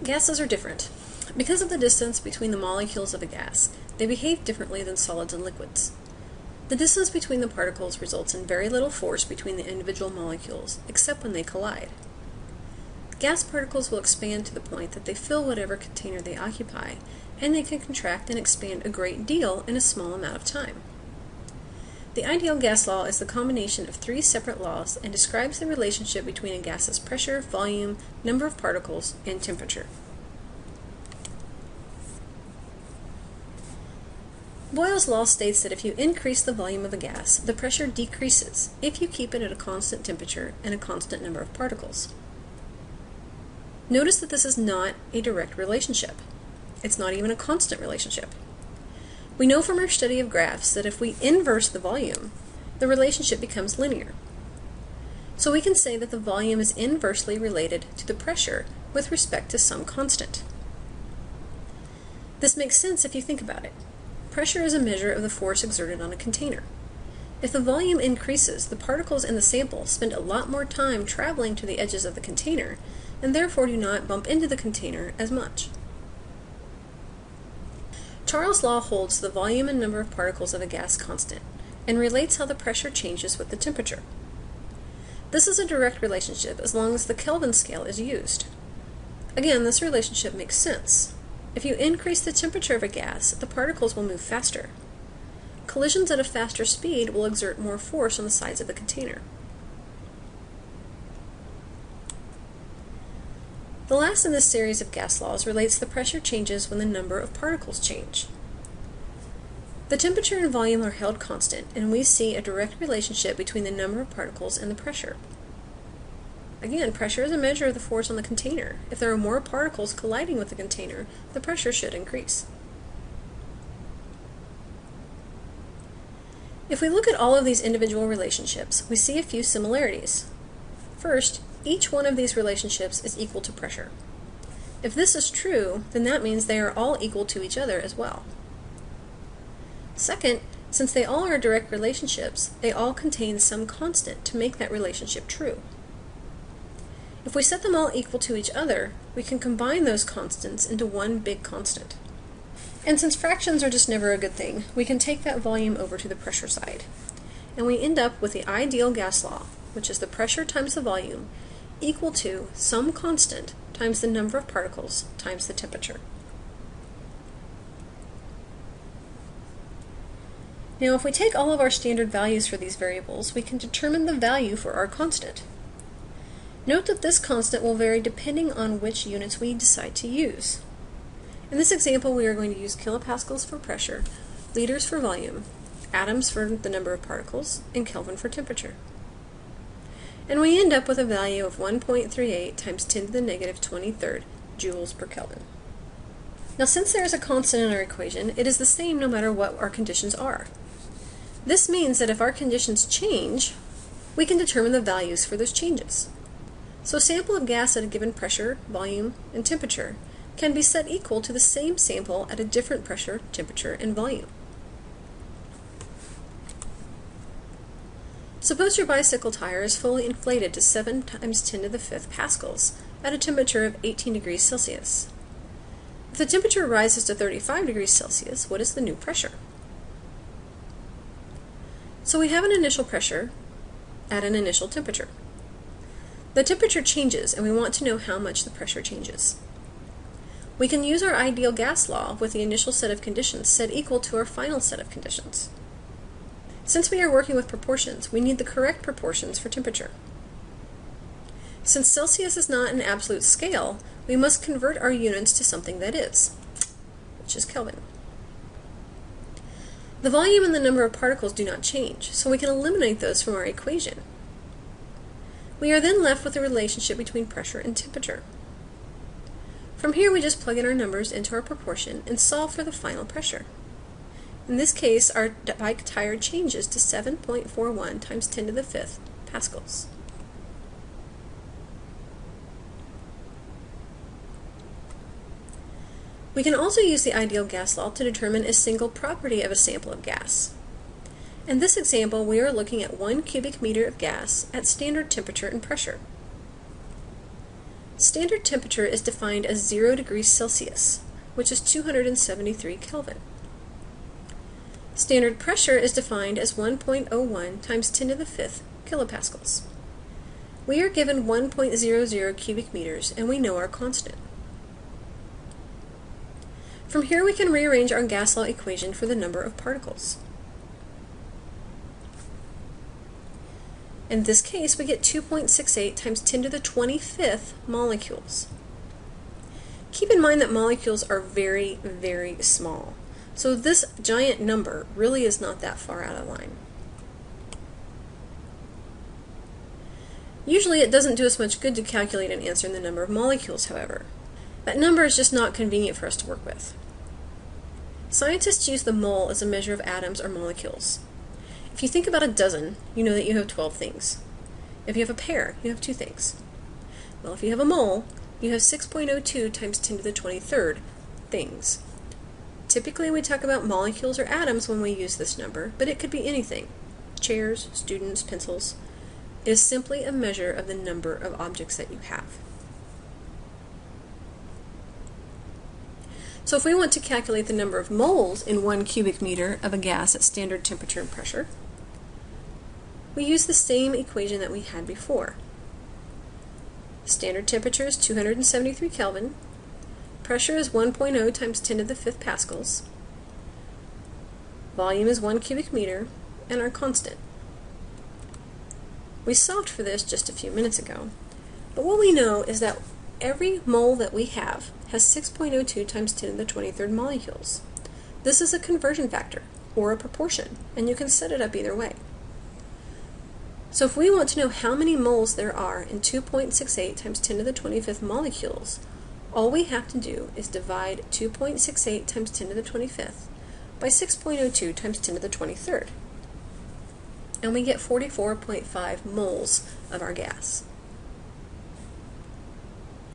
Gases are different. Because of the distance between the molecules of a gas, they behave differently than solids and liquids. The distance between the particles results in very little force between the individual molecules, except when they collide. Gas particles will expand to the point that they fill whatever container they occupy, and they can contract and expand a great deal in a small amount of time. The ideal gas law is the combination of three separate laws and describes the relationship between a gas's pressure, volume, number of particles, and temperature. Boyle's law states that if you increase the volume of a gas, the pressure decreases if you keep it at a constant temperature and a constant number of particles. Notice that this is not a direct relationship. It's not even a constant relationship. We know from our study of graphs that if we inverse the volume, the relationship becomes linear. So we can say that the volume is inversely related to the pressure with respect to some constant. This makes sense if you think about it. Pressure is a measure of the force exerted on a container. If the volume increases, the particles in the sample spend a lot more time traveling to the edges of the container, and therefore do not bump into the container as much. Charles' law holds the volume and number of particles of a gas constant, and relates how the pressure changes with the temperature. This is a direct relationship as long as the Kelvin scale is used. Again, this relationship makes sense. If you increase the temperature of a gas, the particles will move faster. Collisions at a faster speed will exert more force on the sides of the container. The last in this series of gas laws relates the pressure changes when the number of particles change. The temperature and volume are held constant, and we see a direct relationship between the number of particles and the pressure. Again, pressure is a measure of the force on the container. If there are more particles colliding with the container, the pressure should increase. If we look at all of these individual relationships, we see a few similarities. First, each one of these relationships is equal to pressure. If this is true, then that means they are all equal to each other as well. Second, since they all are direct relationships, they all contain some constant to make that relationship true. If we set them all equal to each other, we can combine those constants into one big constant. And since fractions are just never a good thing, we can take that volume over to the pressure side. And we end up with the ideal gas law, which is the pressure times the volume, equal to some constant times the number of particles times the temperature. Now, if we take all of our standard values for these variables, we can determine the value for our constant. Note that this constant will vary depending on which units we decide to use. In this example, we are going to use kilopascals for pressure, liters for volume, atoms for the number of particles, and Kelvin for temperature. And we end up with a value of 1.38 times 10 to the negative 23rd joules per Kelvin. Now, since there is a constant in our equation, it is the same no matter what our conditions are. This means that if our conditions change, we can determine the values for those changes. So a sample of gas at a given pressure, volume, and temperature can be set equal to the same sample at a different pressure, temperature, and volume. Suppose your bicycle tire is fully inflated to 7 times 10 to the 5th pascals at a temperature of 18 degrees Celsius. If the temperature rises to 35 degrees Celsius, what is the new pressure? So we have an initial pressure at an initial temperature. The temperature changes, and we want to know how much the pressure changes. We can use our ideal gas law with the initial set of conditions set equal to our final set of conditions. Since we are working with proportions, we need the correct proportions for temperature. Since Celsius is not an absolute scale, we must convert our units to something that is, which is Kelvin. The volume and the number of particles do not change, so we can eliminate those from our equation. We are then left with the relationship between pressure and temperature. From here, we just plug in our numbers into our proportion and solve for the final pressure. In this case, our bike tire changes to 7.41 times 10 to the 5th pascals. We can also use the ideal gas law to determine a single property of a sample of gas. In this example, we are looking at 1 cubic meter of gas at standard temperature and pressure. Standard temperature is defined as 0 degrees Celsius, which is 273 Kelvin. Standard pressure is defined as 1.01 times 10 to the 5th kilopascals. We are given 1.00 cubic meters, and we know our constant. From here we can rearrange our gas law equation for the number of particles. In this case, we get 2.68 times 10 to the 25th molecules. Keep in mind that molecules are very, very small, so this giant number really is not that far out of line. Usually it doesn't do us much good to calculate and answer in the number of molecules, however. That number is just not convenient for us to work with. Scientists use the mole as a measure of atoms or molecules. If you think about a dozen, you know that you have 12 things. If you have a pair, you have 2 things. Well, if you have a mole, you have 6.02 times 10 to the 23rd things. Typically we talk about molecules or atoms when we use this number, but it could be anything. Chairs, students, pencils. It is simply a measure of the number of objects that you have. So if we want to calculate the number of moles in 1 cubic meter of a gas at standard temperature and pressure, we use the same equation that we had before. Standard temperature is 273 Kelvin, pressure is 1.0 times 10 to the 5th pascals, volume is 1 cubic meter, and our constant. We solved for this just a few minutes ago, but what we know is that every mole that we have has 6.02 times 10 to the 23rd molecules. This is a conversion factor, or a proportion, and you can set it up either way. So if we want to know how many moles there are in 2.68 times 10 to the 25th molecules, all we have to do is divide 2.68 times 10 to the 25th by 6.02 times 10 to the 23rd. And we get 44.5 moles of our gas.